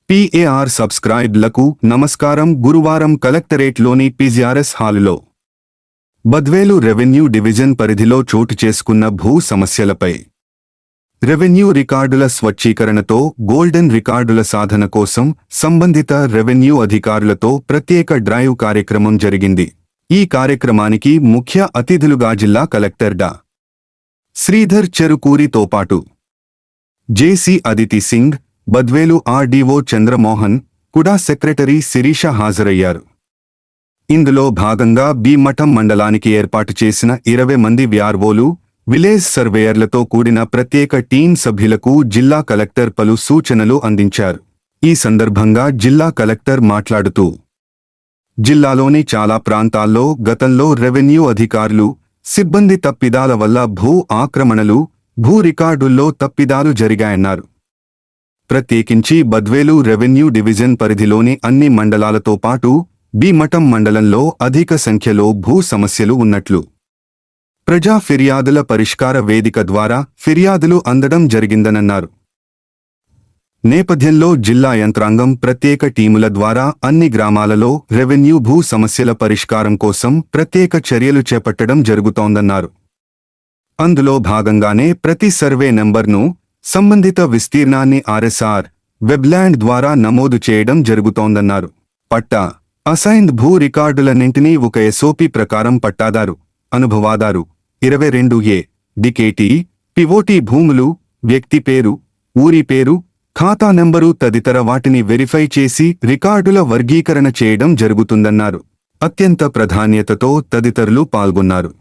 PAR సబ్స్క్రైబ్లకు నమస్కారం. గురువారం కలెక్టరేట్లోని PGRS హాలులో బద్వేలు రెవెన్యూ డివిజన్ పరిధిలో చోటు చేసుకున్న భూ సమస్యలపై రెవెన్యూ రికార్డుల స్వచ్ఛీకరణతో గోల్డెన్ రికార్డుల సాధన కోసం సంబంధిత రెవెన్యూ అధికారులతో ప్రత్యేక డ్రైవ్ కార్యక్రమం జరిగింది. ఈ కార్యక్రమానికి ముఖ్య అతిథులుగా జిల్లా కలెక్టర్ డా. శ్రీధర్ చెరుకూరితో పాటు జేసీ అదితి సింగ్, బద్వేలు RDO చంద్రమోహన్, కుడా సెక్రటరీ శిరీష హాజరయ్యారు. ఇందులో భాగంగా మఠం మండలానికి ఏర్పాటు చేసిన 20 మంది VROలు, విలేజ్ సర్వేయర్లతో కూడిన ప్రత్యేక టీం సభ్యులకు జిల్లా కలెక్టర్ పలు సూచనలు అందించారు. ఈ సందర్భంగా జిల్లా కలెక్టర్ మాట్లాడుతూ, జిల్లాలోని చాలా ప్రాంతాల్లో గతంలో రెవెన్యూ అధికారులు, సిబ్బంది తప్పిదాల వల్ల భూ ఆక్రమణలు, భూ రికార్డుల్లో తప్పిదాలు జరిగాయన్నారు. ప్రత్యేకించి బద్వేలు రెవెన్యూ డివిజన్ పరిధిలోని అన్ని మండలాలతో పాటు మఠం మండలంలో అధిక సంఖ్యలో భూ సమస్యలు ఉన్నట్లు ప్రజా ఫిర్యాదుల పరిష్కార వేదిక ద్వారా ఫిర్యాదులు అందడం జరిగిందనన్నారు. నేపథ్యంలో జిల్లా యంత్రాంగం ప్రత్యేక టీముల ద్వారా అన్ని గ్రామాలలో రెవెన్యూ భూ సమస్యల పరిష్కారం కోసం ప్రత్యేక చర్యలు చేపట్టడం జరుగుతోందన్నారు. అందులో భాగంగానే ప్రతి సర్వే నెంబర్ను, సంబంధిత విస్తీర్ణాన్ని RSR వెబ్లాండ్ ద్వారా నమోదు చేయడం జరుగుతోందన్నారు. పట్టా అసైన్డ్ భూ రికార్డులన్నింటినీ ఒక SOP ప్రకారం పట్టాదారు, అనుభవాదారు, 22A, డికేటీ, పివోటీ భూములు, వ్యక్తి పేరు, ఊరి పేరు, ఖాతా నెంబరు తదితర వాటిని వెరిఫై చేసి రికార్డుల వర్గీకరణ చేయడం జరుగుతుందన్నారు. అత్యంత ప్రాధాన్యతతో తదితరులు పాల్గొన్నారు.